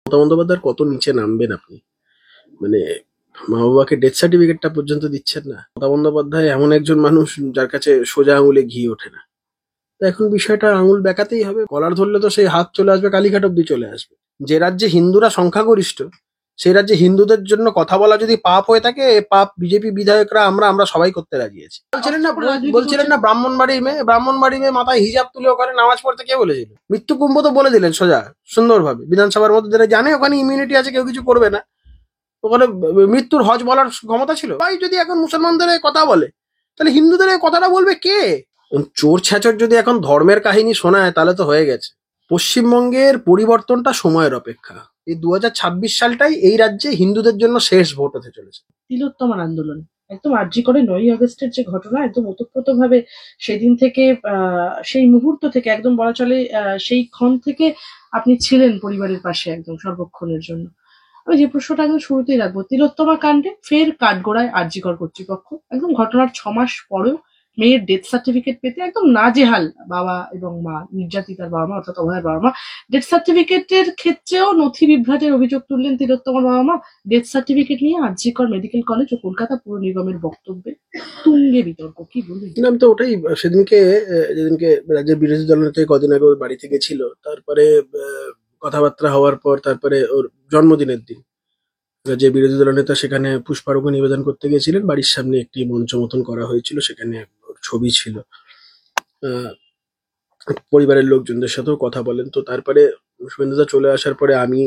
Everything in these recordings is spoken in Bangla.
মমতা বন্দ্যোপাধ্যায়ের কত নিচে নামবেন আপনি? মানে মা বাবাকে ডেথ সার্টিফিকেটটা পর্যন্ত দিচ্ছেন না। মমতা বন্দ্যোপাধ্যায় এমন একজন মানুষ যার কাছে সোজা আঙুলে ঘি ওঠে না। তো এখন বিষয়টা আঙুল বেঁকাতেই হবে। কলার ধরলে তো সেই হাত চলে আসবে, কালীঘাট অব্দি চলে আসবে। যে রাজ্যে হিন্দুরা সংখ্যাগরিষ্ঠ সেই রাজ্যে হিন্দুদের জন্য কথা বলা যদি পাপ হয়ে থাকে, এ পাপ বিজেপি বিধায়করা আমরা সবাই করতে রাজি আছি। বলছিলেন না ব্রাহ্মণবাড়ির মেয়ে মাথায় হিজাব তুলে ওখানে নামাজ পড়তে কে বলেছিল? মৃত্যু কুম্ভ তো বলে দিলেন সোজা সুন্দরভাবে, বিধানসভার মধ্যে যারা জানে ওখানে ইমিউনিটি আছে, কেউ কিছু করবে না। ওখানে মৃত্যুর হজ বলার ক্ষমতা ছিল। ভাই যদি এখন মুসলমানদের কথা বলে, তাহলে হিন্দুদের এই কথাটা বলবে কে? চোর ছ্যাচর যদি এখন ধর্মের কাহিনী শোনায় তাহলে তো হয়ে গেছে। পশ্চিমবঙ্গের পরিবর্তনটা সময়ের অপেক্ষা। এই 2026 সালটাই এই রাজ্যে হিন্দুদের জন্য শেষ ভোট হতে চলেছে। তিলোত্তমার আন্দোলন একদম আরজি করে 9ই আগস্টের যে ঘটনা, একদম ওতপ্রোতভাবে সেদিন থেকে সেই মুহূর্ত থেকে একদম বলা চলে সেই ক্ষণ থেকে আপনি ছিলেন পরিবারের পাশে একদম সর্বক্ষণের জন্য। আমি যে প্রশ্নটা একদম শুরুতেই রাখবো, তিলোত্তমা কাণ্ডে ফের কাঠগড়ায় আরজিকর কর্তৃপক্ষ। একদম ঘটনার 6 মাস পরেও মেয়ের ডেথ সার্টিফিকেট পেতে একদম নাজেহাল বাবা এবং মা, নির্যাতিতার বাবা মা অর্থাৎ অভয়ের বাবা মা। ডেথ সার্টিফিকেটের ক্ষেত্রেও নথি বিভ্রাটের অভিযোগ তুললেন তিলোত্তমার বাবা মা। ডেথ সার্টিফিকেট নিয়ে আরজিকর মেডিকেল কলেজ ও কলকাতা পুর নিগমের বক্তব্যে তুঙ্গে বিতর্ক। কি বলবেন? আমি তো ওটাই সেদিনকে যেদিনকে রাজ্যের বিরোধী দলনেতা কদিন আগে ওর বাড়ি থেকে ছিল, তারপরে কথাবার্তা হওয়ার পর তারপরে ওর জন্মদিনের দিন যে বিরোধী দলনেতা সেখানে পুষ্পার্ঘ্য নিবেদন করতে গিয়েছিলেন, বাড়ির সামনে একটি মঞ্চ মতন করা হয়েছিল, সেখানে ওর ছবি ছিল। পরিবারের লোকজনদের সাথেও কথা বলেন। তো তারপরে শুভেন্দুদা চলে আসার পরে আমি,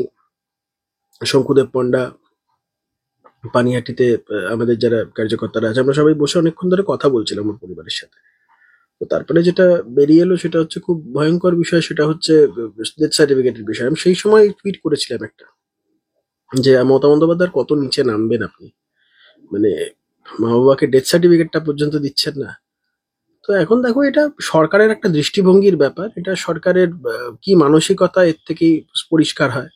শঙ্কুদেব পণ্ডা, পানিহাটিতে আমাদের যারা কার্যকর্তারা আছে, আমরা সবাই বসে অনেকক্ষণ ধরে কথা বলছিলাম ওর পরিবারের সাথে। তো তারপরে যেটা বেরিয়ে এলো সেটা হচ্ছে খুব ভয়ঙ্কর বিষয়, সেটা হচ্ছে ডেথ সার্টিফিকেটের বিষয়। আমি সেই সময় টুইট করেছিলাম একটা, যে মমতা বন্দ্যোপাধ্যায়ের কত নিচে নামবেন আপনি? মানে মা বাবাকে ডেথ সার্টিফিকেটটা পর্যন্ত দিচ্ছেন না। তো এখন দেখো, এটা সরকারের একটা দৃষ্টিভঙ্গির ব্যাপার, এটা সরকারের কি মানসিকতা এর থেকেই পরিষ্কার হয়।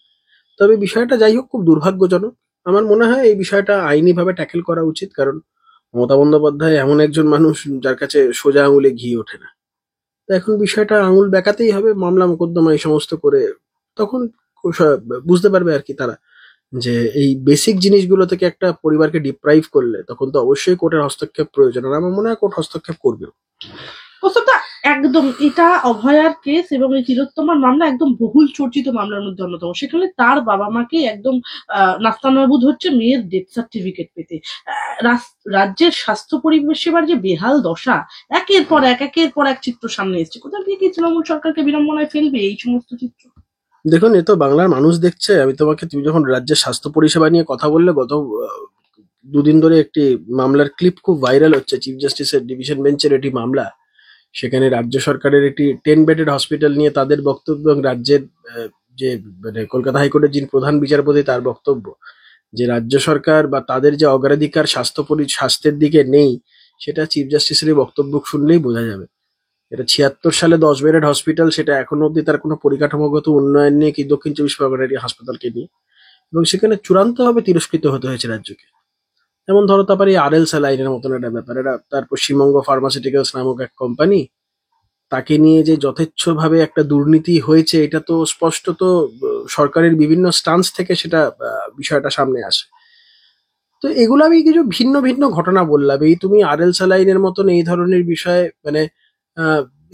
তবে বিষয়টা যাই হোক খুব দুর্ভাগ্যজনক। আমার মনে হয় এই বিষয়টা আইনিভাবে ট্যাকেল করা উচিত, কারণ মমতা বন্দ্যোপাধ্যায় এমন একজন মানুষ যার কাছে সোজা আঙুলে ঘি ওঠে না। তো এখন বিষয়টা আঙুল বেঁকাতেই হবে, মামলা মোকদ্দমা এই সমস্ত করে। তখন বুঝতে পারবে আর কি তারা, যে এই বেসিক জিনিসগুলো থেকে একটা পরিবারকে ডিপ্রাইভ করলে তখন তো অবশ্যই কোর্টের হস্তক্ষেপ প্রয়োজন, আর আমার মনে হয় কোর্ট হস্তক্ষেপ করবে। প্রশ্নটা একদম, এটা অভয়ার কেস এবং এই তিলোত্তমার মামলা একদম বহুল চর্চিত মামলার মধ্যে অন্যতম। সেখানে তার বাবা মাকে একদম নাস্তানাবুদ হচ্ছে মেয়ের ডেথ সার্টিফিকেট পেতে। রাজ্যের স্বাস্থ্য পরিষেবার যে বেহাল দশা, একের পর এক চিত্র সামনে এসছে। কোথা থেকে কি তৃণমূল সরকারকে বিড়ম্বনায় ফেলবে এই সমস্ত চিত্র? দেখুন, এ তো বাংলার মানুষ দেখছে। তুমি যখন রাজ্যের স্বাস্থ্য পরিষেবা নিয়ে কথা বললে, গত দুদিন ধরে একটি মামলার ক্লিপ খুব ভাইরাল হচ্ছে, চিফ জাস্টিসের ডিভিশন বেঞ্চের এটি মামলা। সেখানে রাজ্য সরকারের একটি 10 বেডেড হসপিটাল নিয়ে তাদের বক্তব্য, এবং রাজ্যের যে মানে কলকাতা হাইকোর্টের যিনি প্রধান বিচারপতি তার বক্তব্য, যে রাজ্য সরকার বা তাদের যে অগ্রাধিকার স্বাস্থ্যের দিকে নেই, সেটা চিফ জাস্টিসের বক্তব্য শুনলেই বোঝা যাবে। এটা 76 সালে 10 বেডেড হসপিটাল, সেটা এখনো অব্দি তার কোনো পরিকাঠামোগত উন্নয়ন নেই কি দক্ষিণ 24 পরগনার এই হাসপাতালকে নিয়ে, এবং সেখানে চূড়ান্তভাবে তিরস্কৃত হতে হয়েছে রাজ্যকে। যেমন ধরো তারপরে আরএল স্যালাইনের মতন একটা ব্যাপার, এটা তার পশ্চিমবঙ্গ ফার্মাসিউটিক্যালস নামক এক কোম্পানি, তাকে নিয়ে যে যথেচ্ছভাবে একটা দুর্নীতি হয়েছে, এটা তো স্পষ্টত সরকারের বিভিন্ন স্টান্স থেকে সেটা বিষয়টা সামনে আসে। তো এগুলো আমি কিছু ভিন্ন ভিন্ন ঘটনা বললাম। এই তুমি আরএল স্যালাইনের মতন এই ধরনের বিষয়ে মানে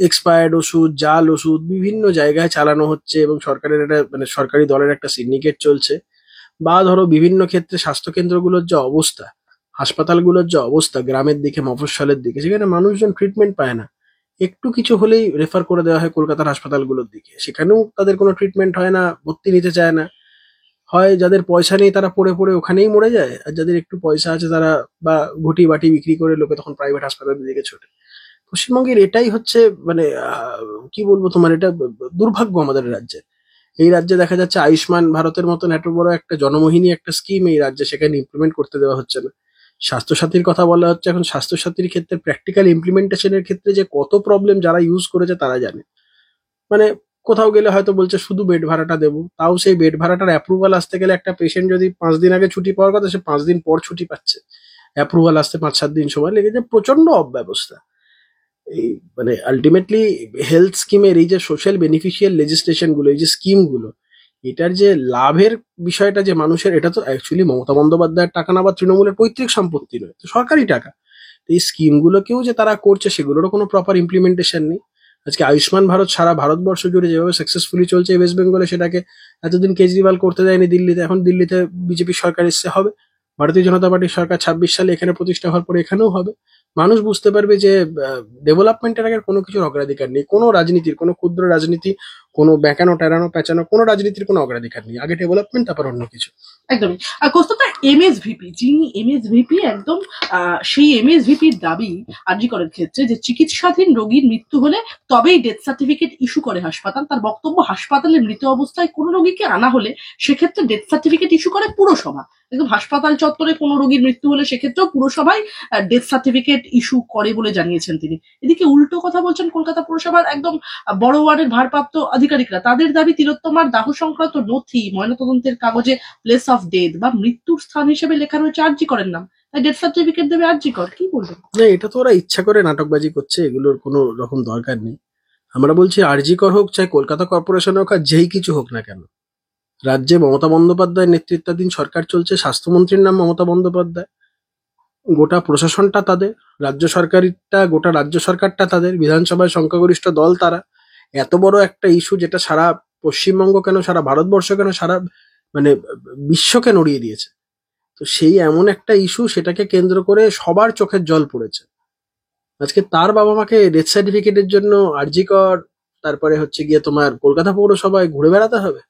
এক্সপায়ার্ড ওষুধ, জাল ওষুধ বিভিন্ন জায়গায় চালানো হচ্ছে, এবং সরকারের একটা মানে সরকারি দলের একটা সিন্ডিকেট চলছে। বা ধরো বিভিন্ন ক্ষেত্রে স্বাস্থ্যকেন্দ্রগুলোর যে অবস্থা, হাসপাতালগুলোর যে অবস্থা গ্রামের দিকে, মফস্বলের দিকে, সেখানে মানুষজন ট্রিটমেন্ট পায় না। একটু কিছু হলেই রেফার করে দেওয়া হয় কলকাতার হাসপাতালগুলোর দিকে, সেখানেও তাদের কোনো ট্রিটমেন্ট হয় না, ভর্তি নিতে চায় না। হয় যাদের পয়সা নেই তারা পড়ে পড়ে ওখানেই মরে যায়, আর যাদের একটু পয়সা আছে তারা বা ঘটি বাটি বিক্রি করে লোকে তখন প্রাইভেট হাসপাতালের দিকে ছোটে। পশ্চিমবঙ্গের এটাই হচ্ছে মানে কি বলবো তোমার, এটা দুর্ভাগ্য আমাদের রাজ্যে। এই রাজ্যে দেখা যাচ্ছে আয়ুষ্মান ভারতের মতন এত বড় একটা জনমোহিনী একটা স্কিম এই রাজ্যে, সেখানে ইমপ্লিমেন্ট করতে দেওয়া হচ্ছে না। স্বাস্থ্যসাথীর কথা বলা হচ্ছে, এখন স্বাস্থ্যসাথীর ক্ষেত্রে প্র্যাকটিক্যাল ইমপ্লিমেন্টেশনের ক্ষেত্রে যে কত প্রবলেম যারা ইউজ করেছে তারা জানে। মানে কোথাও গেলে হয়তো বলছে শুধু বেড ভাড়াটা দেবো, তাও সেই বেড ভাড়াটার অ্যাপ্রুভাল আসতে গেলে একটা পেশেন্ট যদি 5 দিন আগে ছুটি পাওয়ার কথা, সে 5 দিন পর ছুটি পাচ্ছে। অ্যাপ্রুভাল আসতে 5-7 দিন সময় লেগে যায়, প্রচন্ড অব্যবস্থা। এই মানে আলটিমেটলি হেলথ স্কিমের এই যে সোশ্যাল বেনিফিশিয়াল লেজিসলেশন গুলো, এই যে স্কিম গুলো, এটার যে লাভের বিষয়টা যে মানুষের, এটা তো অ্যাকচুয়ালি মমতা বন্দ্যোপাধ্যায়ের টাকা না বা তৃণমূলের পৈতৃক সম্পত্তি নয়, তো সরকারি টাকা। তো এই স্কিমগুলোকেও যে তারা করছে সেগুলোরও কোনো প্রপার ইমপ্লিমেন্টেশন নেই। আজকে আয়ুষ্মান ভারত সারা ভারতবর্ষ জুড়ে যেভাবে সাকসেসফুলি চলছে, ওয়েস্ট বেঙ্গলে সেটাকে এতদিন কেজরিওয়াল করতে দেয়নি দিল্লিতে, এখন দিল্লিতে বিজেপি সরকার এসছে, হবে। ভারতীয় জনতা পার্টির সরকার 26 সালে এখানে প্রতিষ্ঠা হওয়ার পরে এখানেও হবে। মানুষ বুঝতে পারবে যে ডেভেলপমেন্টের আগে কোনো কিছুর অগ্রাধিকার নেই, কোনো রাজনীতির, কোনো ক্ষুদ্র রাজনীতি, কোনো বেঁকানো টেরানো পেঁচানো কোনো রাজনীতির কোনো অগ্রাধিকার নেই, আগে ডেভেলপমেন্ট তারপর অন্য কিছু। একদমই। আর কস্ততা এমএসভিপি, যিনি এমএসভিপি একদম সেই এমএসভিপির দাবি আরজি করের ক্ষেত্রে যে চিকিৎসাধীন রোগীর মৃত্যু হলে তবেই ডেথ সার্টিফিকেট ইস্যু করে হাসপাতাল। তার বক্তব্য, হাসপাতালে মৃত অবস্থায় কোনো রোগীকে আনা হলে সেক্ষেত্রে ডেথ সার্টিফিকেট ইস্যু করে পুরসভা। একদম হাসপাতাল চত্বরে কোনো রোগীর মৃত্যু হলে সেক্ষেত্রেও পুরসভায় ডেথ সার্টিফিকেট ইস্যু করে বলে জানিয়েছেন তিনি। এদিকে উল্টো কথা বলছেন কলকাতা পুরসভার একদম বড় ওয়ার্ডের ভারপ্রাপ্ত আধিকারিকরা। তাদের দাবি তিলোত্তমার দাহ সংক্রান্ত নথি, ময়নাতদন্তের কাগজে প্লেস অফ ডেথ বা মৃত্যুর স্থান হিসেবে লেখা রয়েছে আরজি করেন নাম, তাই ডেথ সার্টিফিকেট দেবে আরজি কর। কি বলবেন? না, এটা তো ওরা ইচ্ছা করে নাটকবাজি করছে, এগুলোর কোনো রকম দরকার নেই। আমরা বলছি আরজি কর হোক, চাই কলকাতা কর্পোরেশন হোক, আর যেই কিছু হোক না কেন, রাজ্যে মমতা বন্দ্যোপাধ্যায়ের নেতৃত্বাধীন সরকার চলছে, স্বাস্থ্যমন্ত্রীর নাম মমতা বন্দ্যোপাধ্যায়, গোটা প্রশাসনটা তাদের, রাজ্য সরকারিটা, গোটা রাজ্য সরকারটা তাদের, বিধানসভায় সংখ্যাগরিষ্ঠ দল তারা। এত বড় একটা ইস্যু যেটা সারা পশ্চিমবঙ্গ কেন, সারা ভারতবর্ষ কেন, সারা মানে বিশ্বকে নড়িয়ে দিয়েছে, তো সেই এমন একটা ইস্যু, সেটাকে কেন্দ্র করে সবার চোখের জল পড়েছে। আজকে তার বাবা মাকে ডেথ সার্টিফিকেটের জন্য আরজি কর, তারপরে হচ্ছে গিয়ে তোমার কলকাতা পৌরসভায় ঘুরে বেড়াতে হবে,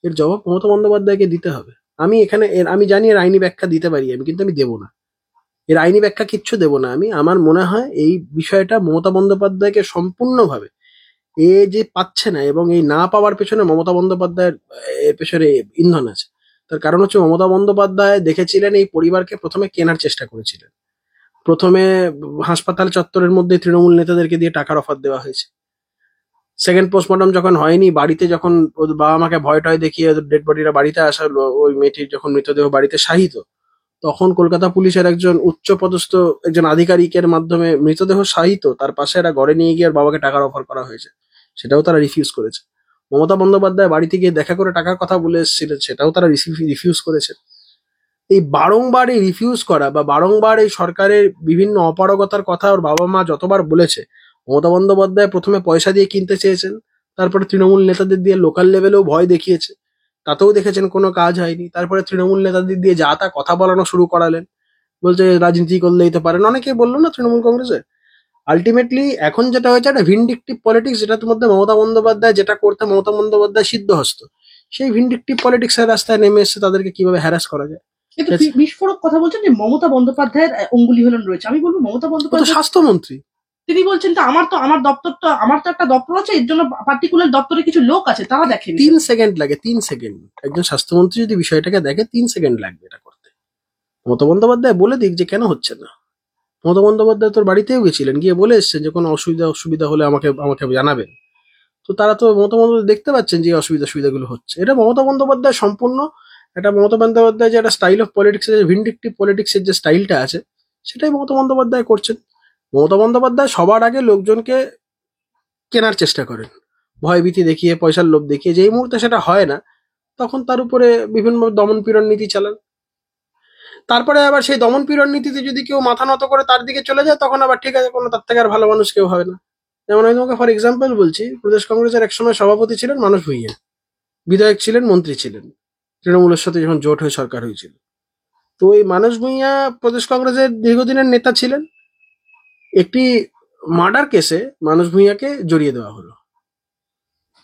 এর জবাব মমতা বন্দ্যোপাধ্যায়কে দিতে হবে। আমি এখানে আমি জানি এর আইনি ব্যাখ্যা দিতে পারি আমি, কিন্তু আমি দেবো না, এর আইনি ব্যাখ্যা কিচ্ছু দেবো না আমি। আমার মনে হয় এই বিষয়টা মমতা বন্দ্যোপাধ্যায়কে সম্পূর্ণভাবে, এ যে পাচ্ছে না এবং এই না পাওয়ার পেছনে মমতা বন্দ্যোপাধ্যায়ের এর পেছনে ইন্ধন আছে। তার কারণ হচ্ছে মমতা বন্দ্যোপাধ্যায় দেখেছিলেন এই পরিবারকে প্রথমে কেনার চেষ্টা করেছিলেন। প্রথমে হাসপাতাল চত্বরের মধ্যে তৃণমূল নেতাদেরকে দিয়ে টাকার অফার দেওয়া হয়েছে। সেকেন্ড পোস্টমর্টম যখন হয়নি, বাড়িতে যখন ওর বাবা মাকে ভয় টয় দেখিয়ে ডেড বডিরা বাড়িতে আসা, ওই মেয়েটির যখন মৃতদেহ বাড়িতে শায়িত, তখন কলকাতা পুলিশের একজন উচ্চপদস্থ একজন আধিকারিকের মাধ্যমে মৃতদেহ শায়িত, তার পাশে একটা ঘরে নিয়ে গিয়ে ওর বাবাকে টাকার অফার করা হয়েছে, সেটাও তারা রিফিউজ করেছে। মমতা বন্দ্যোপাধ্যায় বাড়িতে গিয়ে দেখা করে টাকার কথা বলে এসেছিলেন, সেটাও তারা রিফিউজ করেছে। এই বারংবার এই রিফিউজ করা বা বারংবার এই সরকারের বিভিন্ন অপারগতার কথা ওর বাবা মা যতবার বলেছে, মমতা বন্দ্যোপাধ্যায় প্রথমে পয়সা দিয়ে কিনতে চেয়েছেন, তারপরে তৃণমূল নেতাদের দিয়ে লোকাল লেভেলেও ভয় দেখিয়েছে, তাতেও দেখেছেন কোনো কাজ হয়নি। তারপরে তৃণমূল নেতাদের দিয়ে যা তা কথা বলানো শুরু করালেন, বলছে রাজনীতি করলেই তো পারেন, অনেকে বললো না তৃণমূল কংগ্রেসে। আলটিমেটলি এখন যেটা হয়েছে একটা ভিন্ডিকটিভ পলিটিক্স, যেটার মধ্যে মমতা বন্দ্যোপাধ্যায় যেটা করতে মমতা বন্দ্যোপাধ্যায় সিদ্ধহস্ত, সেই ভিন্ডিকটিভ পলিটিক্স এর রাস্তায় নেমে এসছে তাদেরকে কিভাবে হ্যারাস করা যায়। কিন্তু বিস্ফোরক কথা বলছেন যে মমতা বন্দ্যোপাধ্যায়ের অঙ্গুলি হলন রয়েছে। আমি বলবো মমতা ও তো বন্দ্যোপাধ্যায়, স্বাস্থ্যমন্ত্রী, তিনি বলছেন তো আমার দপ্তর তো, আমার তো একটা দপ্তর আছে, এর জন্য পার্টিকুলার দপ্তরে কিছু লোক আছে, তারা দেখেন। 3 সেকেন্ড লাগে, 3 সেকেন্ড। একজন স্বাস্থ্যমন্ত্রী যদি বিষয়টাকে দেখে 3 সেকেন্ড লাগবে এটা করতে। মমতা বন্দ্যোপাধ্যায় বলে দিক যে কেন হচ্ছে না। মমতা বন্দ্যোপাধ্যায় তোর বাড়িতেও গেছিলেন, গিয়ে বলে এসছেন যে কোনো অসুবিধা হলে আমাকে আমাকে জানাবেন। তো তারা তো মমতা বন্দ্যোপাধ্যায় দেখতে পাচ্ছেন যে সুবিধাগুলো হচ্ছে। এটা মমতা বন্দ্যোপাধ্যায় সম্পূর্ণ, এটা মমতা বন্দ্যোপাধ্যায় যে একটা স্টাইল অফ পলিটিক্স, ভিন্ডিকটিভ পলিটিক্সের যে স্টাইলটা আছে, সেটাই মমতা বন্দ্যোপাধ্যায় করছেন। মমতা বন্দ্যোপাধ্যায় সবার আগে লোকজনকে কেনার চেষ্টা করেন, ভয়ভীতি দেখিয়ে, পয়সার লোভ দেখিয়ে। যেই মুহূর্তে সেটা হয় না, তখন তার উপরে বিভিন্ন দমন পীড়ন নীতি চালান। তারপরে আবার সেই দমন পীড়ন নীতিতে যদি কেউ মাথা নত করে তার দিকে চলে যায়, তখন আবার ঠিক আছে, কোনো তার থেকে আর ভালো মানুষ কেউ হবে না। যেমন আমি তোমাকে ফর এক্সাম্পল বলছি, প্রদেশ কংগ্রেসের একসময় সভাপতি ছিলেন মানুষ ভূঁইয়া, বিধায়ক ছিলেন, মন্ত্রী ছিলেন, তৃণমূলের সাথে যখন জোট হয়ে সরকার হয়েছিল। তো এই মানুষ ভূঁইয়া প্রদেশ কংগ্রেসের দীর্ঘদিনের নেতা ছিলেন। একটি মার্ডার কেসে মানুষ ভূঁইয়াকে জড়িয়ে দেওয়া হলো।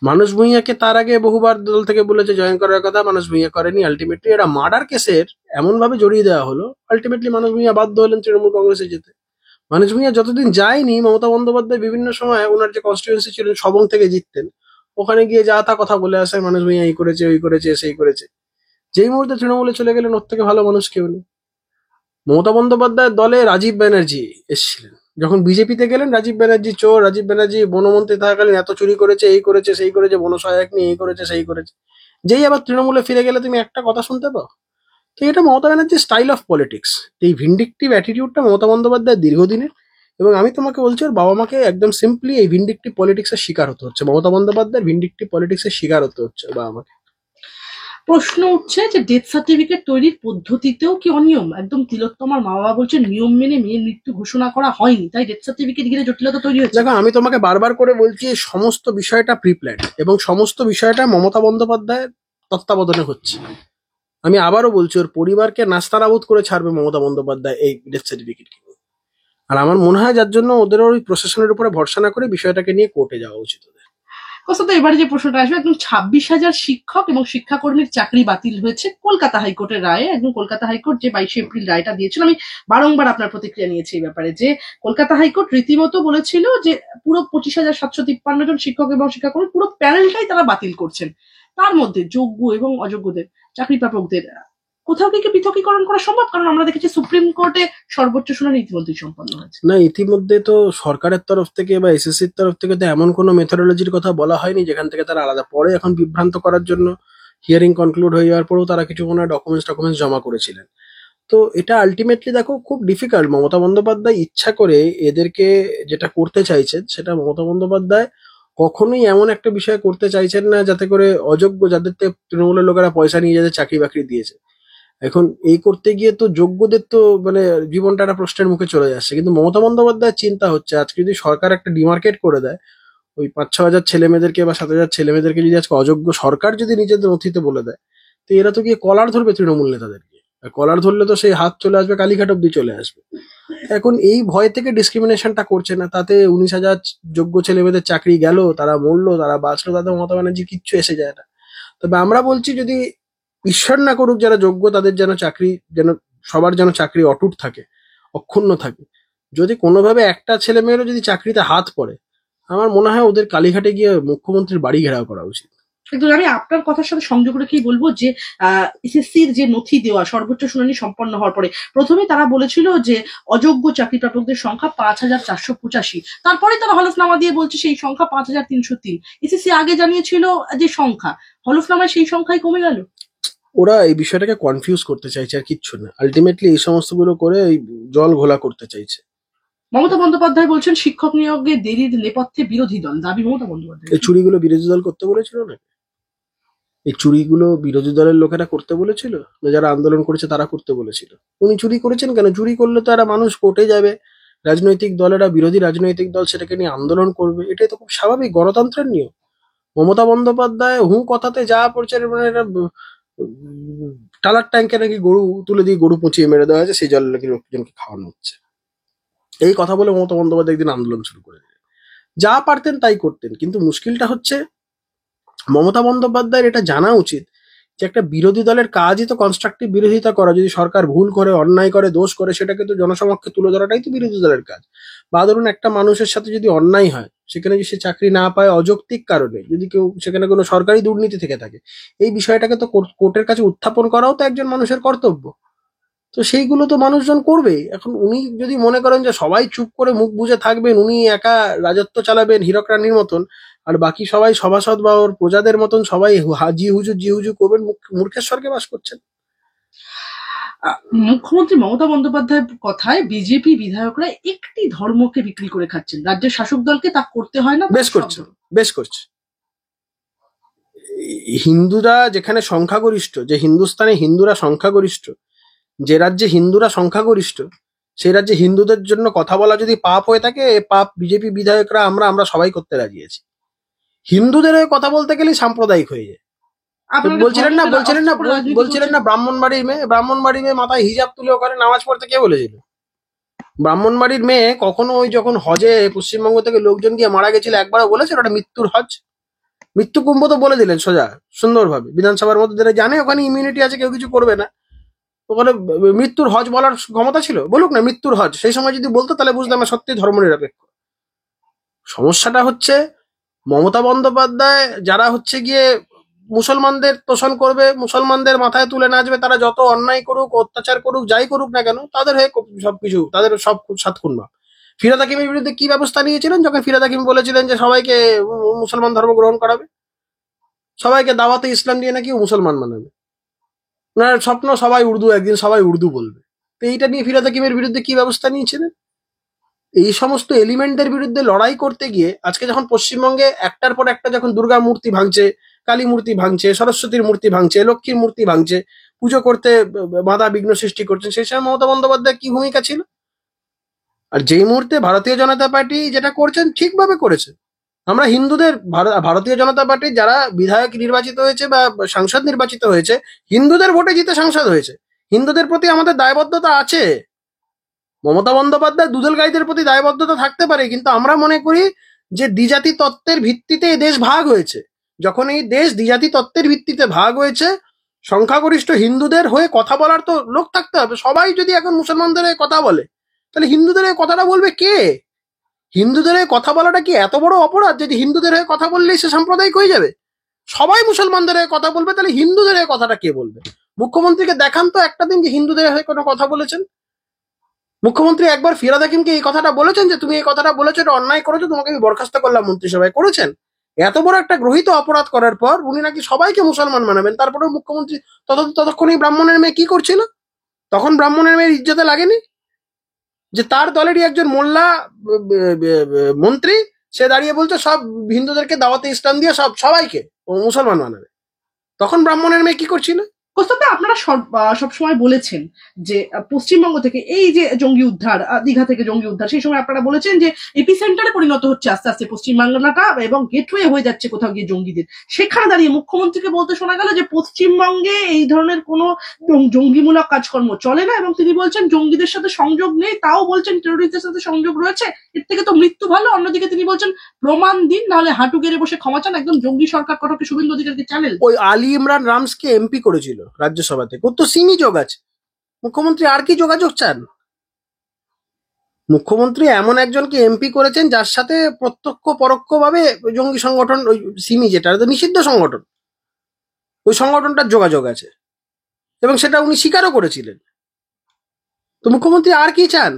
মানুষ ভূঁইয়াকে তার আগে বহুবার দল থেকে বলেছে জয়েন করার কথা, মানুষ ভূঁইয়া করেনি। আলটিমেটলি এটা মার্ডার কেসের এমন ভাবে জড়িয়ে দেওয়া হলো, আলটিমেটলি মানুষ ভূঁইয়া বাধ্য হলেন তৃণমূল কংগ্রেসে যেতে। মানুষ ভূঁইয়া যতদিন যায়নি, মমতা বন্দ্যোপাধ্যায় বিভিন্ন সময় ওনার যে কনস্টিটিউয়েন্সি ছিল সবং থেকে জিততেন, ওখানে গিয়ে যা তা কথা বলে আসে, মানুষ ভূঁইয়া এই করেছে, ওই করেছে, সেই করেছে। যেই মুহূর্তে তৃণমূলে চলে গেলেন, ওর থেকে ভালো মানুষ কেউ নেই। মমতা বন্দ্যোপাধ্যায়ের দলে রাজীব ব্যানার্জি এসেছিলেন, যখন বিজেপিতে গেলেন রাজীব ব্যানার্জি চোর, রাজীব ব্যানার্জি বনমন্ত্রী থাকাকালীন এত চুরি করেছে, এই করেছে, সেই করেছে, বনসহায়ক নিয়ে এই করেছে, সেই করেছে। যেই আবার তৃণমূলে ফিরে গেলে তুমি একটা কথা শুনতে পাও। তো এটা মমতা ব্যানার্জির স্টাইল অফ পলিটিক্স। এই ভিন্ডিকটিভ অ্যাটিটিউডটা মমতা বন্দ্যোপাধ্যায় দীর্ঘদিনের, এবং আমি তোমাকে বলছি ওর বাবা মাকে একদম সিম্পলি এই ভিন্ডিকটিভ পলিটিক্সের শিকার হতে হচ্ছে। মমতা বন্দ্যোপাধ্যায়ের ভিন্ডিকটিভ পলিটিক্সের শিকার হতে হচ্ছে ওর বাবা মাকে। প্রশ্ন উঠছে যে ডেথ সার্টিফিকেট তৈরির পদ্ধতিতেও কি অনিয়ম? একদম তিলোত্তমার মা বাবা বলছেন নিয়ম মেনে মেয়ের মৃত্যু ঘোষণা করা হয়নি, তাই ডেথ সার্টিফিকেট ঘিরে জটিলতা তৈরি হয়েছে। দেখো, আমি তোমাকে বারবার করে বলছি এই সমস্ত বিষয়টা প্রিপ্ল্যান এবং সমস্ত বিষয়টা মমতা বন্দ্যোপাধ্যায়ের তত্ত্বাবধানে হচ্ছে। আমি আবারও বলছি, ওর পরিবারকে নাস্তানাবুদ করে ছাড়বে মমতা বন্দ্যোপাধ্যায় এই ডেথ সার্টিফিকেট। আর আমার মনে হয় যার জন্য ওদের ওই প্রশাসনের উপরে ভরসা না করে বিষয়টাকে নিয়ে কোর্টে যাওয়া উচিত ওদের। তো এবারে যে প্রশ্নটা আসবে, একদম 26,000 শিক্ষক এবং শিক্ষাকর্মীর চাকরি বাতিল হয়েছে কলকাতা হাইকোর্টের রায়ে। একদম কলকাতা হাইকোর্ট যে 22 এপ্রিল রায়টা দিয়েছিল, আমি বারংবার আপনার প্রতিক্রিয়া নিয়েছি এই ব্যাপারে, যে কলকাতা হাইকোর্ট রীতিমতো বলেছিল যে পুরো 25,753 জন শিক্ষক এবং শিক্ষাকর্মী পুরো প্যানেলটাই তারা বাতিল করছেন, তার মধ্যে যোগ্য এবং অযোগ্যদের, চাকরি প্রাপকদের কোথাও কি পৃথকীকরণ করা সম্ভব? কারণ আমরা দেখেছি সুপ্রিম কোর্টে সর্বোচ্চ শুনানি ইতিমধ্যেই সম্পন্ন হয়েছে। না, ইতিমধ্যে তো সরকারের তরফ থেকে বা এসএসসির তরফ থেকে তো এমন কোনো মেথোডোলজির কথা বলা হয়নি যেখান থেকে তারা আলাদা পরে এখন বিভ্রান্ত করার জন্য হিয়ারিং কনক্লুড হয়ে যাওয়ার পরেও তারা কিছু মনে হয় ডকুমেন্টস জমা করেছিলেন। তো এটা আলটিমেটলি দেখো খুব ডিফিকাল্ট। মমতা বন্দ্যোপাধ্যায় ইচ্ছা করে এদেরকে যেটা করতে চাইছেন সেটা মমতা বন্দ্যোপাধ্যায় কখনোই এমন একটা বিষয় করতে চাইছেন না যাতে করে অযোগ্য যাদের থেকে তৃণমূলের লোকেরা পয়সা নিয়ে যাদের চাকরি বাকরি দিয়েছে, এখন এই করতে গিয়ে তো যোগ্যদের তো মানে জীবনটা একটা প্রশ্নের মুখে চলে যাচ্ছে। কিন্তু মমতা বন্দ্যোপাধ্যায়ের চিন্তা হচ্ছে আজকে যদি সরকার একটা ডিমার্কেট করে দেয় ওই 5-6 হাজার ছেলে মেয়েদেরকে বা 7 হাজার ছেলে মেয়েদেরকে, যদি আজকে অযোগ্য সরকার যদি নিজেদের নথিতে বলে দেয়, তো এরা তো গিয়ে কলার ধরবে তৃণমূল নেতাদেরকে। আর কলার ধরলে তো সেই হাত চলে আসবে কালীঘাট অব্দি চলে আসবে। এখন এই ভয় থেকে ডিসক্রিমিনেশনটা করছে না, তাতে 19,000 যোগ্য ছেলে মেয়েদের চাকরি গেল, তারা মরলো, তারা বাঁচলো, তাদের মমতা ব্যানার্জি কিচ্ছু এসে যায় না। তবে আমরা বলছি যদি ঈশ্বর না করুক যারা যোগ্য তাদের যেন চাকরি, যেন সবার যেন চাকরি অটুট থাকে, অক্ষুণ্ণ থাকে। যদি কোনোভাবে একটা ছেলে মেয়েরও যদি চাকরিতে হাত পড়ে, আমার মনে হয় ওদের কালীঘাটে গিয়ে মুখ্যমন্ত্রীর বাড়ি ঘেরাও করা উচিত। কিন্তু আমি আপনার কথার সাথে সংযোগ রেখেই বলবো যে এসএসসির যে নথি দেওয়া সর্বোচ্চ শুনানি সম্পন্ন হওয়ার পরে প্রথমে তারা বলেছিল যে অযোগ্য চাকরি প্রাপকদের সংখ্যা 5,485, তারপরে তারা হলফনামা দিয়ে বলছে সেই সংখ্যা 5,303। এসএসসি আগে জানিয়েছিল যে সংখ্যা, হলফনামায় সেই সংখ্যাই কমে গেল। ওরা এই বিষয়টাকে কনফিউজ করতে চাইছে আর কিচ্ছু না। আলটিমেটলি এই সমস্তগুলো করে এই জল ঘোলা করতে চাইছে। মমতা বন্দ্যোপাধ্যায় বলছেন শিক্ষক নিয়োগে দেরির নেপথ্যে বিরোধী দল, দাবি মমতা বন্দ্যোপাধ্যায়। এই চুরিগুলো বিরোধী দল করতে বলেছিল না? এই চুরিগুলো বিরোধী দলের লোকেরা করতে বলেছিল না? যারা আন্দোলন করেছে তারা করতে বলেছিল? উনি চুরি করেছেন কেন? চুরি করলে তো একটা মানুষ কোর্টে যাবে, রাজনৈতিক দলেরা, বিরোধী রাজনৈতিক দল সেটাকে নিয়ে আন্দোলন করবে, এটাই তো খুব স্বাভাবিক গণতন্ত্রের নিয়ম। মমতা বন্দ্যোপাধ্যায় কথাতে যা পড়ছে, মানে এটা টালার ট্যাঙ্কে নাকি গরু তুলে দিয়ে গরু পচিয়ে মেরে দেওয়া হয়েছে, সেই জল নাকি লোকজনকে খাওয়ানো হচ্ছে, এই কথা বলে মমতা বন্দ্যোপাধ্যায় একদিন আন্দোলন শুরু করে দিলেন। যা পারতেন তাই করতেন, কিন্তু মুশকিলটা হচ্ছে মমতা বন্দ্যোপাধ্যায়ের এটা জানা উচিত যে একটা বিরোধী দলের কাজই তো কনস্ট্রাকটিভ বিরোধিতা করা। যদি সরকার ভুল করে, অন্যায় করে, দোষ করে, সেটাকে তো জনসমক্ষে তুলে ধরাটাই তো বিরোধী দলের কাজ। বা ধরুন একটা মানুষের সাথে যদি অন্যায় হয়, সেখানে যদি সে চাকরি না পায় অযৌক্তিক কারণে, যদি কেউ সেখানে কোনো সরকারি দুর্নীতি থেকে থাকে, এই বিষয়টাকে তো কোর্টের কাছে উত্থাপন করাও তো একজন মানুষের কর্তব্য। তো সেইগুলো তো মানুষজন করবেই। এখন উনি যদি মনে করেন যে সবাই চুপ করে মুখ বুজে থাকবেন, উনি একা রাজত্ব চালাবেন হীরক রানীর মতন, আর বাকি সবাই সভাসদ বা ওর প্রজাদের মতন সবাই জি হুজু করবেন, মূর্খের স্বর্গে বাস করছেন। মুখ্যমন্ত্রী মমতা বন্দ্যোপাধ্যায়ের কথায় বিজেপি বিধায়করা একটি ধর্মকে বিক্রি করে খাচ্ছেন, রাজ্যের শাসক দলকে তা করতে হয় না। বেশ করছে। হিন্দুরা যেখানে সংখ্যাগরিষ্ঠ, যে হিন্দুস্তানে হিন্দুরা সংখ্যাগরিষ্ঠ, যে রাজ্যে হিন্দুরা সংখ্যাগরিষ্ঠ, সেই রাজ্যে হিন্দুদের জন্য কথা বলা যদি পাপ হয়ে থাকে, এ পাপ বিজেপি বিধায়করা আমরা সবাই করতে রাজি আছি। হিন্দুদের হয়ে কথা বলতে গেলেই সাম্প্রদায়িক হয়ে যায়। বলছিলেন না ব্রাহ্মণবাড়ির মেয়ে মাথায় হিজাব তুলে ওখানে নামাজ পড়তে, কে বলেছিল? ব্রাহ্মণবাড়ির মেয়ে কখনো ওই যখন হজে পশ্চিমবঙ্গ থেকে লোকজন গিয়ে মারা গেছিল একবারও বলেছিল ওটা মৃত্যুর হজ? মৃত্যু কুম্ভ তো বলে দিলেন সোজা সুন্দরভাবে, বিধানসভার মধ্যে যারা জানে ওখানে ইমিউনিটি আছে, কেউ কিছু করবে না। ওখানে মৃত্যুর হজ বলার ক্ষমতা ছিল, বলুক না মৃত্যুর হজ। সেই সময় যদি বলতো তাহলে বুঝতাম সত্যি ধর্মনিরপেক্ষ। সমস্যাটা হচ্ছে মমতা বন্দ্যোপাধ্যায় যারা হচ্ছে গিয়ে মুসলমানদের তোষণ করবে, মুসলমানদের মাথায় তুলে নাচবে, তারা যত অন্যায় করুক, অত্যাচার করুক, যাই করুক না কেন, তাদের হয়ে সবকিছু, তাদের সব সাত খুন। ফিরহাদ হাকিমের বিরুদ্ধে কি ব্যবস্থা নিয়েছিলেন যখন ফিরহাদ হাকিম বলেছিলেন যে সবাইকে মুসলমান ধর্ম গ্রহণ করাবে, সবাইকে দাওয়াতে ইসলাম দিয়ে নাকি মুসলমান বানাবে? ওনার স্বপ্ন সবাই উর্দু, একদিন সবাই উর্দু বলবে। তো এইটা নিয়ে ফিরহাদ হাকিমের বিরুদ্ধে কি ব্যবস্থা নিয়েছিলেন? এই সমস্ত এলিমেন্টদের বিরুদ্ধে লড়াই করতে গিয়ে আজকে যখন পশ্চিমবঙ্গে একটার পর একটা যখন দুর্গা মূর্তি ভাঙছে, কালী মূর্তি ভাঙছে, সরস্বতীর মূর্তি ভাঙছে, লক্ষ্মীর মূর্তি ভাঙছে, পুজো করতে বাধা বিঘ্ন সৃষ্টি করছেন, সেই সময় মমতা বন্দ্যোপাধ্যায় কি ভূমিকা ছিল? আর যেই মুহূর্তে ভারতীয় জনতা পার্টি যেটা করছেন ঠিকভাবে করেছে। আমরা হিন্দুদের ভারতীয় জনতা পার্টির যারা বিধায়ক নির্বাচিত হয়েছে বা সাংসদ নির্বাচিত হয়েছে, হিন্দুদের ভোটে জিতে সাংসদ হয়েছে। হিন্দুদের প্রতি আমাদের দায়বদ্ধতা আছে। মমতা বন্দ্যোপাধ্যায় দুদল গাইদের প্রতি দায়বদ্ধতা থাকতে পারে, কিন্তু আমরা মনে করি যে দ্বিজাতি তত্ত্বের ভিত্তিতে এই দেশ ভাগ হয়েছে। যখন এই দেশ দ্বিজাতি তত্ত্বের ভিত্তিতে ভাগ হয়েছে, সংখ্যাগরিষ্ঠ হিন্দুদের হয়ে কথা বলার তো লোক থাকতে হবে। সবাই যদি এখন মুসলমানদের হয়ে কথা বলে, তাহলে হিন্দুদের হয়ে কথাটা বলবে কে? হিন্দুদের হয়ে কথা বলাটা কি এত বড় অপরাধ যদি হিন্দুদের হয়ে কথা বললেই সে সাম্প্রদায়িক হয়ে যাবে? সবাই মুসলমানদের হয়ে কথা বলবে, তাহলে হিন্দুদের হয়ে কথাটা কে বলবে? মুখ্যমন্ত্রীকে দেখান তো একটা দিন যে হিন্দুদের হয়ে কোনো কথা বলেছেন। মুখ্যমন্ত্রী একবার ফিরাদ হাকিমকে এই কথাটা বলেছেন যে তুমি এই কথাটা বলেছো, এটা অন্যায় করেছো, তোমাকে আমি বরখাস্ত করলাম মন্ত্রিসভায়? করেছেন? এত বড় একটা গ্রহিত অপরাধ করার পর উনি নাকি সবাইকে মুসলমান মানাবেন, তারপরেও মুখ্যমন্ত্রী ততক্ষণ এই ব্রাহ্মণের মেয়ে কি করছিল? তখন ব্রাহ্মণের মেয়ের ইজ্জতে লাগেনি যে তার দলেরই একজন মোল্লা মন্ত্রী সে দাঁড়িয়ে বলছে সব হিন্দুদেরকে দাওয়াতে ইসলাম দিয়ে সবাইকে মুসলমান বানাবে? তখন ব্রাহ্মণের মেয়ে কি করছিল? কোস্তাদা, আপনারা সবসময় বলেছেন যে পশ্চিমবঙ্গ থেকে এই যে জঙ্গি উদ্ধার, দীঘা থেকে জঙ্গি উদ্ধার, সেই সময় আপনারা বলেছেন যে এপিসেন্টারে পরিণত হচ্ছে আস্তে আস্তে পশ্চিমবাংলাটা এবং গেটওয়ে হয়ে যাচ্ছে কোথাও গিয়ে জঙ্গিদের। সেখানে দাঁড়িয়ে মুখ্যমন্ত্রীকে বলতে শোনা গেল যে পশ্চিমবঙ্গে এই ধরনের কোনো জঙ্গিমূলক কাজকর্ম চলে না, এবং তিনি বলছেন জঙ্গিদের সাথে সংযোগ নেই, তাও বলছেন টেরোরিস্টদের সাথে সংযোগ রয়েছে, এর থেকে তো মৃত্যু ভালো। অন্যদিকে তিনি বলছেন প্রমাণ দিন, নাহলে হাঁটু গেড়ে বসে ক্ষমা চান। একদম জঙ্গি সরকার কটকে শুভেন্দু অধিকারীকে চ্যালেঞ্জ। ওই আলী ইমরান রামসকে এমপি করেছিল রাজ্যসভা থেকে, ওর তো সিমই যোগ আছে। মুখ্যমন্ত্রী আর কি যোগাযোগ চান? মুখ্যমন্ত্রী এমন একজনকে এমপি করেছেন যার সাথে প্রত্যক্ষ পরোক্ষভাবে জঙ্গি সংগঠন, ওই সিমি যেটা তো নিষিদ্ধ সংগঠন, ওই সংগঠনটার যোগাযোগ আছে, এবং সেটা উনি স্বীকারও করেছিলেন। তো মুখ্যমন্ত্রী আর কি চান?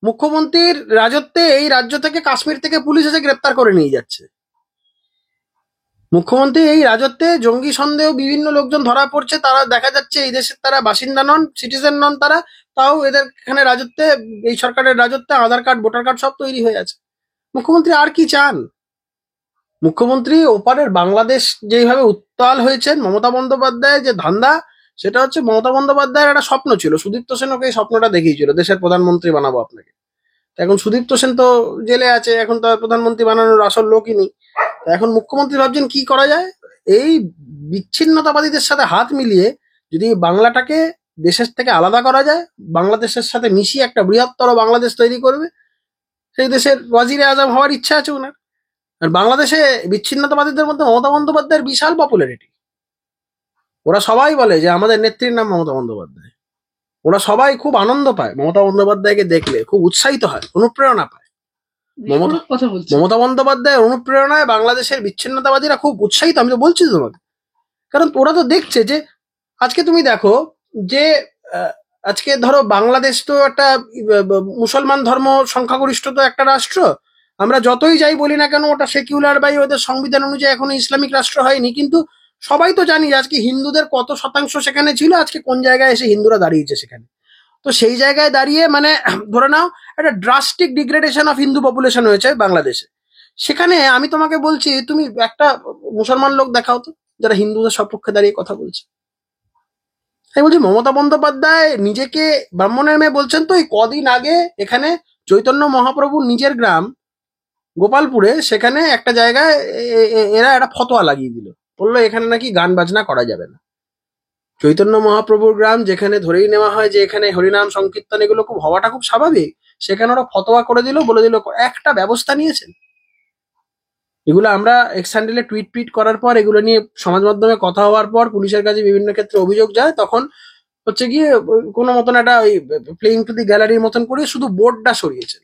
মুখ্যমন্ত্রীর রাজত্বে এই রাজ্য থেকে কাশ্মীর থেকে পুলিশ এসে গ্রেপ্তার করে নিয়ে যাচ্ছে। মুখ্যমন্ত্রী এই রাজত্বে জঙ্গি সন্দেহ বিভিন্ন লোকজন ধরা পড়ছে, তারা দেখা যাচ্ছে এই দেশের তারা বাসিন্দা নন, সিটিজেন নন তারা, তাও এদের এখানে রাজত্বে, এই সরকারের রাজত্বে আধার কার্ড ভোটার কার্ড সব তৈরি হয়ে আছে। মুখ্যমন্ত্রী আর কি চান? মুখ্যমন্ত্রী ওপারের বাংলাদেশ যেইভাবে উত্তাল হয়েছেন, মমতা বন্দ্যোপাধ্যায়ের যে ধান্দা, সেটা হচ্ছে মমতা বন্দ্যোপাধ্যায়ের একটা স্বপ্ন ছিল, সুদীপ্ত সেন ওকে এই স্বপ্নটা দেখিয়েছিল, দেশের প্রধানমন্ত্রী বানাবো আপনাকে। এখন সুদীপ্ত সেন তো জেলে আছে, এখন তো আর প্রধানমন্ত্রী বানানোর আসল লোকই নেই। এখন মুখ্যমন্ত্রী ভাবছেন কি করা যায়। এই বিচ্ছিন্নতাবাদীদের সাথে হাত মিলিয়ে যদি বাংলাটাকে দেশের থেকে আলাদা করা যায়, বাংলাদেশের সাথে মিশিয়ে একটা বৃহত্তর বাংলাদেশ তৈরি করবে, সেই দেশের ওয়াজিরে আজম হওয়ার ইচ্ছা আছে ওনার। আর বাংলাদেশে বিচ্ছিন্নতাবাদীদের মধ্যে মমতা বন্দ্যোপাধ্যায়ের বিশাল পপুলারিটি। ওরা সবাই বলে যে আমাদের নেত্রীর নাম মমতা বন্দ্যোপাধ্যায়। ওরা সবাই খুব আনন্দ পায় মমতা বন্দ্যোপাধ্যায়কে দেখলে, খুব উৎসাহিত হয়, অনুপ্রেরণা পায়। মমতা বন্দ্যোপাধ্যায়ের অনুপ্রেরণায় বাংলাদেশের বিচ্ছিন্নতাবাদীরা খুব উৎসাহিত। আমি তো বলছি তোমাকে, কারণ ওরা তো দেখছে যে আজকে তুমি দেখো যে আজকে ধরো বাংলাদেশ তো একটা মুসলমান ধর্ম সংখ্যাগরিষ্ঠ তো একটা রাষ্ট্র। আমরা যতই যাই বলি না কেন ওটা সেকুলার বাই ওদের সংবিধান অনুযায়ী এখনো ইসলামিক রাষ্ট্র হয়নি, কিন্তু সবাই তো জানি আজকে হিন্দুদের কত শতাংশ সেখানে ছিল, আজকে কোন জায়গায় এসে হিন্দুরা দাঁড়িয়েছে সেখানে। তো সেই জায়গায় দাঁড়িয়ে মানে ধরে নাও একটা drastic degradation of Hindu population হয়েছে বাংলাদেশে। সেখানে আমি তোমাকে বলছি, তুমি একটা মুসলমান লোক দেখাও তো যারা হিন্দুদের সপক্ষে দাঁড়িয়ে কথা বলছে। তাই বলছি মমতা বন্দ্যোপাধ্যায় নিজেকে ব্রাহ্মণের মেয়ে বলছেন। তো এই কদিন আগে এখানে চৈতন্য মহাপ্রভুর নিজের গ্রাম গোপালপুরে, সেখানে একটা জায়গায় এরা একটা ফতোয়া লাগিয়ে দিল, বললো এখানে নাকি গান বাজনা করা যাবে না। চৈতন্য মহাপ্রভুর গ্রাম, যেখানে ধরেই নেওয়া হয় যে এখানে হরিনাম সংকীর্তন এগুলো খুব হওয়াটা খুব স্বাভাবিক, সেখানে ওরা ফতোয়া করে দিল, বলে দিল একটা ব্যবস্থা নিয়েছেন। এগুলো আমরা এক্স হ্যান্ডেলে টুইট করার পর, এগুলো নিয়ে সমাজ মাধ্যমে কথা হওয়ার পর, পুলিশের কাছে বিভিন্ন ক্ষেত্রে অভিযোগ যায়, তখন হচ্ছে গিয়ে কোনো মতন একটা ওই প্লেইং টু দি গ্যালারির মতন করে শুধু বোর্ডটা সরিয়েছেন।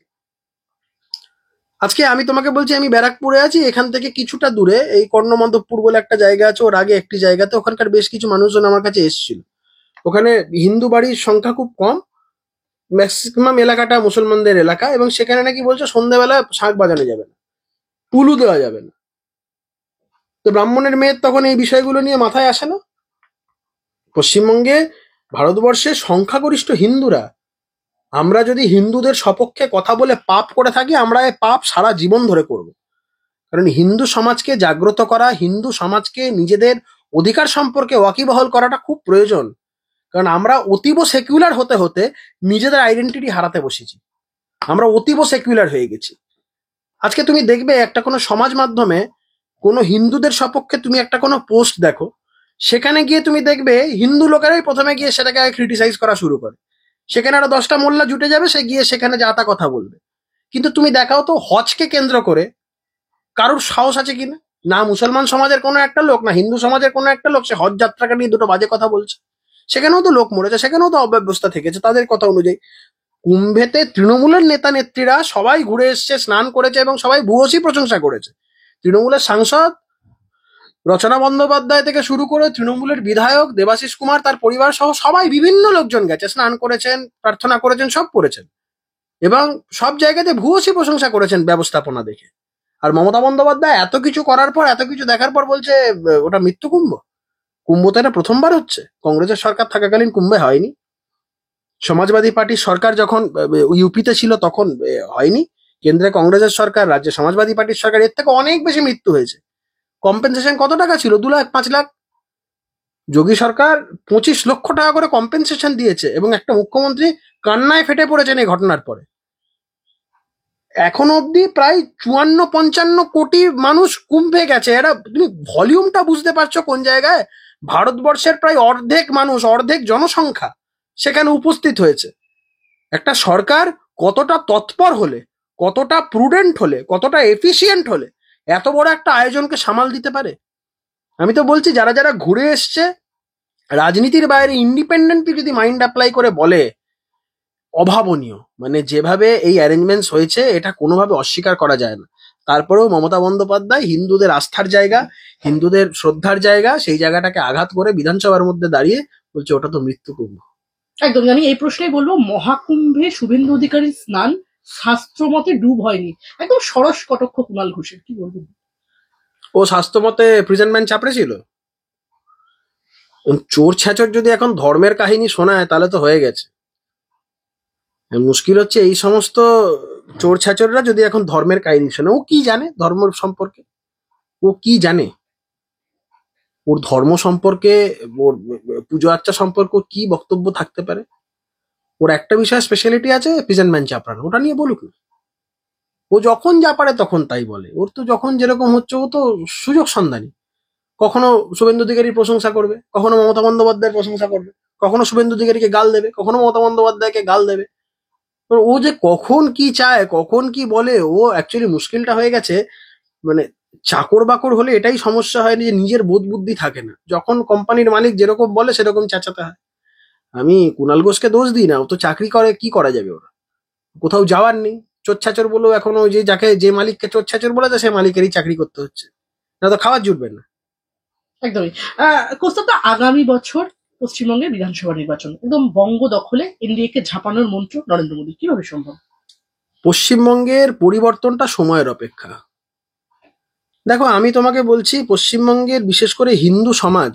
আজকে আমি তোমাকে বলছি, আমি ব্যারাকপুরে আছি, এখান থেকে কিছুটা দূরে এই কর্ণমাধবপুর বলে একটা জায়গা আছে, ওর আগে একটি জায়গাতে ওখানকার বেশ কিছু মানুষজন আমার কাছে এসেছিল। ওখানে হিন্দু বাড়ির সংখ্যা খুব কম, ম্যাক্সিমাম এলাকাটা মুসলমানদের এলাকা, এবং সেখানে নাকি বলছে সন্ধ্যাবেলা শাঁখ বাজানো যাবে না, পুলু দেওয়া যাবে না। তো ব্রাহ্মণের মেয়ের তখন এই বিষয়গুলো নিয়ে মাথায় আসে না। পশ্চিমবঙ্গে ভারতবর্ষের সংখ্যাগরিষ্ঠ হিন্দুরা, আমরা যদি হিন্দুদের সপক্ষে কথা বলে পাপ করে থাকি, আমরা এই পাপ সারা জীবন ধরে করব। কারণ হিন্দু সমাজকে জাগ্রত করা, হিন্দু সমাজকে নিজেদের অধিকার সম্পর্কে ওয়াকিবহাল করাটা খুব প্রয়োজন। কারণ আমরা অতীব সেকুলার হতে হতে নিজেদের আইডেন্টিটি হারাতে বসেছি। আমরা অতীব সেকুলার হয়ে গেছি। আজকে তুমি দেখবে একটা কোনো সমাজ মাধ্যমে কোনো হিন্দুদের সপক্ষে তুমি একটা কোনো পোস্ট দেখো, সেখানে গিয়ে তুমি দেখবে হিন্দু লোকেরাই প্রথমে গিয়ে সেটাকে ক্রিটিসাইজ করা শুরু করে। সেখানে আরো 10টা মোল্লা জুটে যাবে, সে গিয়ে সেখানে যা তা কথা বলবে। কিন্তু তুমি দেখাও তো হজকে কেন্দ্র করে কারোর সাহস আছে কিনা? না মুসলমান সমাজের কোনো একটা লোক, না হিন্দু সমাজের কোনো একটা লোক সে হজ যাত্রাকে নিয়ে দুটো বাজে কথা বলছে। সেখানেও তো লোক মরেছে, সেখানেও তো অব্যবস্থা থেকেছে তাদের কথা অনুযায়ী। কুম্ভেতে তৃণমূলের নেতা নেত্রীরা সবাই ঘুরে এসছে, স্নান করেছে এবং সবাই ভূয়সী প্রশংসা করেছে। তৃণমূলের সাংসদ রচনা বন্দ্যোপাধ্যায় থেকে শুরু করে তৃণমূলের বিধায়ক দেবাশিস কুমার, তার পরিবার সহ সবাই, বিভিন্ন লোকজন গেছে, স্নান করেছেন, প্রার্থনা করেছেন, সব করেছেন এবং সব জায়গাতে ভূয়সী প্রশংসা করেছেন ব্যবস্থাপনা দেখে। আর মমতা বন্দ্যোপাধ্যায় এত কিছু করার পর, এত কিছু দেখার পর বলছে ওটা মৃত্যু কুম্ভ। কুম্ভ তো এটা প্রথমবার হচ্ছে, কংগ্রেসের সরকার থাকাকালীন কুম্ভে হয়নি। সমাজবাদী পার্টির সরকার যখন ইউপিতে ছিল তখন হয়নি। কেন্দ্রে কংগ্রেসের সরকার, রাজ্যে সমাজবাদী পার্টির সরকার, এর থেকে অনেক বেশি মৃত্যু হয়েছে। কম্পেনসেশন কত টাকা ছিল? 2 লাখ, 5 লাখ। যোগী সরকার 25 লক্ষ টাকা করে কম্পেনসেশন দিয়েছে এবং একটা মুখ্যমন্ত্রী কান্নায় ফেটে পড়েছেন এই ঘটনার পরে। এখনো অব্দি প্রায় 54-55 কোটি মানুষ কুম্ভে গেছে। এরা, তুমি ভলিউমটা বুঝতে পারছো কোন জায়গায়? ভারতবর্ষের প্রায় অর্ধেক মানুষ, অর্ধেক জনসংখ্যা সেখানে উপস্থিত হয়েছে। একটা সরকার কতটা তৎপর হলে, কতটা প্রুডেন্ট হলে, কতটা এফিসিয়েন্ট হলে এত বড় একটা আয়োজনকে সামাল দিতে পারে? আমি তো বলছি যারা যারা ঘুরে এসছে রাজনীতির বাইরে ইন্ডিপেন্ডেন্টলি যদি মাইন্ড অ্যাপ্লাই করে বলে, অভাবনীয়। মানে যেভাবে এই অ্যারেঞ্জমেন্টস হয়েছে এটা কোনোভাবে অস্বীকার করা যায় না। তারপরেও মমতা বন্দ্যোপাধ্যায় হিন্দুদের আস্থার জায়গা, হিন্দুদের শ্রদ্ধার জায়গা, সেই জায়গাটাকে আঘাত করে বিধানসভার মধ্যে দাঁড়িয়ে বলছে ওটা তো মৃত্যু কুম্ভ। একদম। আমি এই প্রশ্নেই বলবো, মহাকুম্ভে শুভেন্দু অধিকারীর স্নান শাস্ত্র মতে ডুব হয়নি, একদম সরস কটক্ষ কুণাল ঘোষের, কি বলবেন? ও স্বাস্থ্য মতে প্রিজনম্যান চাপড়ে ছিল। চোর ছ্যাচর যদি এখন ধর্মের কাহিনী শোনায় তাহলে তো হয়ে গেছে। মুশকিল হচ্ছে এই সমস্ত চোর ছ্যাচররা যদি এখন ধর্মের কাহিনী শোনে, ও কি জানে ধর্ম সম্পর্কে? ও কি জানে? ওর ধর্ম সম্পর্কে, ওর পুজো আর্চা সম্পর্কে ওর কি বক্তব্য থাকতে পারে? ওর একটা বিষয় স্পেশালিটি আছে, প্রিজনম্যান চাপড়ানো, ওটা নিয়ে বলুক না। ও যখন যা পারে তখন তাই বলে। ওর তো যখন যেরকম হচ্ছে, ও তো সুযোগ সন্ধানী। কখনো শুভেন্দু অধিকারীর প্রশংসা করবে, কখনো মমতা বন্দ্যোপাধ্যায়ের প্রশংসা করবে, কখনো শুভেন্দু অধিকারীকে গাল দেবে, কখনো মমতা বন্দ্যোপাধ্যায়কে গাল দেবে। ও যে কখন কি চায়, কখন কি বলে, ও অ্যাকচুয়ালি মুশকিলটা হয়ে গেছে। মানে চাকর বাকর হলে এটাই সমস্যা হয় যে নিজের বোধ বুদ্ধি থাকে না। যখন কোম্পানির মালিক যেরকম বলে সেরকম চেঁচাতে হয়। আমি কুণাল ঘোষকে দোষ দিই না, ও তো চাকরি করে, কি করা যাবে? ওরা কোথাও যাওয়ার নেই। চোরছাচর বলেও এখন ওই যে মালিককে চোরছাচর বলেছে সে মালিকেরই চাকরি করতে হচ্ছে, না তো খাওয়ার জুটবে না। একদমই। কোস্তাদা, আগামী বছর পশ্চিমবঙ্গে বিধানসভা নির্বাচন, একদম বঙ্গ দখলে এনডিএ কে ঝাঁপানোর মন্ত্র নরেন্দ্র মোদী, কিভাবে সম্ভব? পশ্চিমবঙ্গের পরিবর্তনটা সময়ের অপেক্ষা। দেখো আমি তোমাকে বলছি, পশ্চিমবঙ্গের বিশেষ করে হিন্দু সমাজ,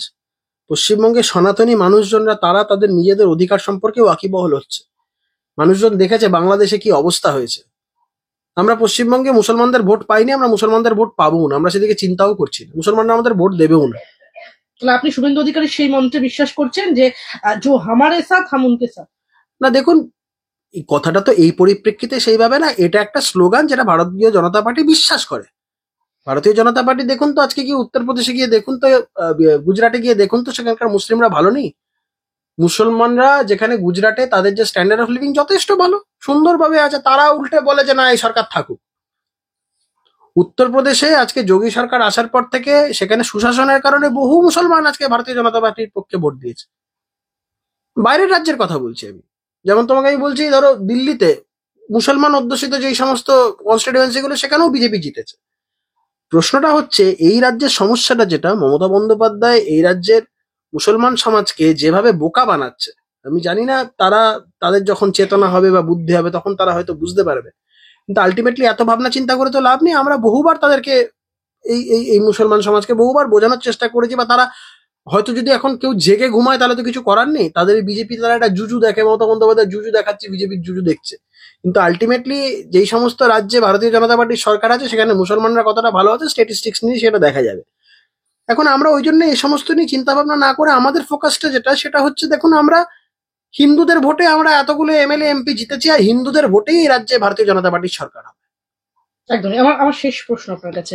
পশ্চিমবঙ্গের সনাতনী মানুষজনরা, তারা তাদের নিজেদের অধিকার সম্পর্কে ওয়াকিবহল হচ্ছে। মানুষজন দেখেছে বাংলাদেশে কি অবস্থা হয়েছে। আমরা পশ্চিমবঙ্গে মুসলমানদের ভোট পাইনি, আমরা মুসলমানদের ভোট পাবো না, আমরা সেদিকে চিন্তাও করছি না। মুসলমানরা আমাদের ভোট দেবেও না। তাহলে আপনি শুভেন্দু অধিকারীর সেই মন্ত্রে বিশ্বাস করছেন যে জো হামারে সাথ হাম উনকে সাথ? না দেখুন, এই কথাটা তো এই পরিপ্রেক্ষিতে সেইভাবে না, এটা একটা স্লোগান যেটা ভারতীয় জনতা পার্টি বিশ্বাস করে। ভারতীয় জনতা পার্টি দেখুন তো আজকে গিয়ে উত্তরপ্রদেশে গিয়ে দেখুন তো, গুজরাটে গিয়ে দেখুন তো, সেখানকার মুসলিমরা ভালো নেই? মুসলমানরা যেখানে গুজরাটে, তাদের যে স্ট্যান্ডার্ড অফ লিভিং যথেষ্ট ভালো, সুন্দরভাবে আছে, তারা উল্টে বলে যে না এই সরকার থাকুক। উত্তরপ্রদেশে আজকে যোগী সরকার আসার পর থেকে সেখানে সুশাসনের কারণে বহু মুসলমান আজকে ভারতীয় জনতা পার্টির পক্ষে ভোট দিয়েছে। বাইরের রাজ্যের কথা বলছি আমি। যেমন তোমাকে আমি বলছি, ধরো দিল্লিতে মুসলমান অধ্যুষিত যেই সমস্ত কনস্টিটিউয়েন্সি গুলো, সেখানেও বিজেপি জিতেছে। প্রশ্নটা হচ্ছে এই রাজ্যের সমস্যাটা যেটা, মমতা বন্দ্যোপাধ্যায় এই রাজ্যের মুসলমান সমাজকে যেভাবে বোকা বানাচ্ছে, আমি জানি না তারা, তাদের যখন চেতনা হবে বা বুদ্ধি হবে তখন তারা হয়তো বুঝতে পারবে। কিন্তু আলটিমেটলি এত ভাবনা চিন্তা করে তো লাভ নেই। আমরা বহুবার তাদেরকে, এই এই এই মুসলমান সমাজকে বহুবার বোঝানোর চেষ্টা করেছি, বা তারা হয়তো যদি এখন কেউ জেগে ঘুমায় তাহলে তো কিছু করার নেই। তাদের বিজেপি, তারা একটা জুজু দেখে, মমতা বন্দ্যোপাধ্যায় জুজু দেখাচ্ছে, বিজেপির জুজু দেখছে। কিন্তু আলটিমেটলি যেই সমস্ত রাজ্যে ভারতীয় জনতা পার্টির সরকার আছে সেখানে মুসলমানরা কতটা ভালো আছে স্ট্যাটিস্টিক্স নিয়ে সেটা দেখা যাবে। এখন আমরা ওই জন্য এই সমস্ত নিয়ে চিন্তা ভাবনা না করে আমাদের ফোকাসটা যেটা সেটা হচ্ছে, দেখুন আমরা হিন্দুদের ভোটে আমরা এতগুলো এমএলএ এমপি জিতেছি, আর হিন্দুদের ভোটেই এই রাজ্যে ভারতীয় জনতা পার্টির সরকার হবে। একদমই। আমার আমার শেষ প্রশ্ন আপনার কাছে।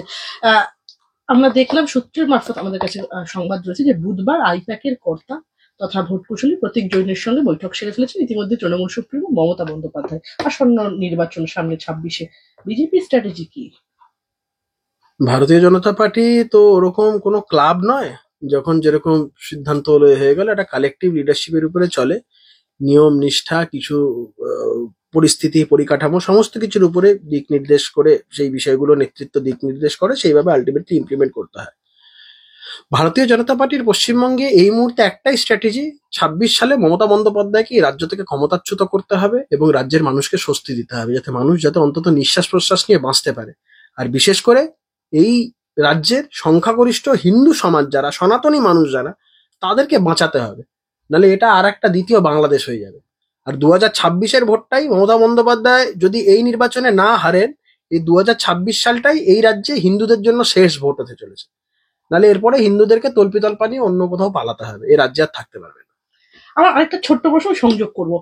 আহ, আমরা দেখলাম সূত্রের মারফত আমাদের কাছে সংবাদ রয়েছে যে বুধবার আইপ্যাকের কর্তা তথা ভোট কুশলী প্রতীক জৈনের সঙ্গে বৈঠক সেরে ফেলেছেন ইতিমধ্যে তৃণমূল সুপ্রিমো মমতা বন্দ্যোপাধ্যায়। আসন্ন নির্বাচন সামনে 26-এ বিজেপি স্ট্র্যাটেজি কি? ভারতীয় জনতা পার্টি তো ওরকম কোনো ক্লাব নয়, যখন যেরকম সিদ্ধান্ত হয়ে গেল একটা কালেকটিভ লিডারশিপের উপরে চলে। নিয়ম নিষ্ঠা কিছু পরিস্থিতি পরিকাঠামো সমস্ত কিছুর উপরে দিক নির্দেশ করে, সেই বিষয়গুলো নেতৃত্ব দিক নির্দেশ করে, সেইভাবে আলটিমেটলি ইমপ্লিমেন্ট করতে হয়। ভারতীয় জনতা পার্টির পশ্চিমবঙ্গে এই মুহূর্তে একটাই স্ট্র্যাটেজি, 26 সালে মমতা বন্দ্যোপাধ্যায়কে এই রাজ্য থেকে ক্ষমতাচ্যুত করতে হবে এবং রাজ্যের মানুষকে স্বস্তি দিতে হবে, যাতে মানুষ যাতে অন্তত নিঃশ্বাস প্রশ্বাস নিয়ে বাঁচতে পারে। আর বিশেষ করে এই রাজ্যের সংখ্যাগরিষ্ঠ হিন্দু সমাজ যারা, সনাতনী মানুষ যারা, তাদেরকে বাঁচাতে হবে, নাহলে এটা আর একটা দ্বিতীয় বাংলাদেশ হয়ে যাবে। আর 2026-এর ভোটটাই মমতা বন্দ্যোপাধ্যায় যদি এই নির্বাচনে না হারেন, এই 2026 সালটাই এই রাজ্যে হিন্দুদের জন্য শেষ ভোট হতে চলেছে। নাহলে এরপরে হিন্দুদেরকে তল্পিতল্পা নিয়ে অন্য কোথাও পালাতে হবে, এই রাজ্যে আর থাকতে পারবে না। আমার আরেকটা ছোট্ট প্রশ্ন সংযোগ করব।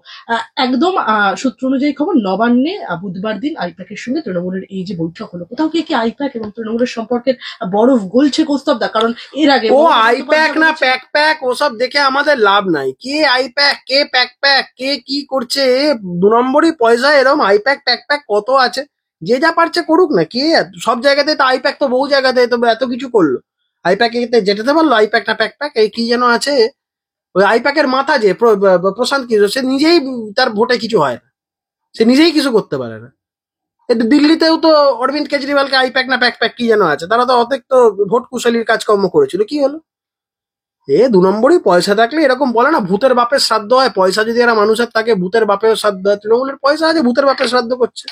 একদম সূত্র অনুযায়ী খবর, নবান্নে বুধবার দিন আইপ্যাকের সঙ্গে তৃণমূলের এই যে বৈঠক হলো, কোথাও কি আইপ্যাক এবং তৃণমূলের সম্পর্কের বরফ গলছে কোস্তবদা? কারণ এর আগে ও মমতা আইপ্যাক বন্দ্যোপাধ্যায় না বলেছেন- প্যাক প্যাক ওসব দেখে আমাদের লাভ নাই। কে আইপ্যাক, কে প্যাক প্যাক, কে কি করছে, 2 নম্বরই পয়সা। এরম আইপ্যাক প্যাক প্যাক কত আছে, যে যা পারছে করুক না। কে সব জায়গাতে তো আইপ্যাক তো বহু জায়গাতে তো এত কিছু করলো, আইপ্যাক এতে যেতে পারলো? আইপ্যাক না প্যাক প্যাক এই কি যেন আছে, ওই আইপ্যাকের মাথা যে প্রশান্ত কিশোর, সে নিজেই তার ভোটে কিছু হয় না, সে নিজেই কিছু করতে পারে না। কিন্তু দিল্লিতেও তো অরবিন্দ কেজরিওয়ালকে আইপ্যাক না প্যাক প্যাক কি যেন আছে, তারা তো অনেক তো ভোট কুশলীর কাজকর্ম করেছিল, কি হলো? 2 নম্বরই পয়সা থাকলে এরকম বলে না, ভূতের বাপের শ্রাদ্ধ হয়। পয়সা যদি এরা মানুষের থাকে, ভূতের বাপের শ্রাদ্ধ হয়। তৃণমূলের পয়সা আছে, ভূতের বাপের শ্রাদ্ধ করছে।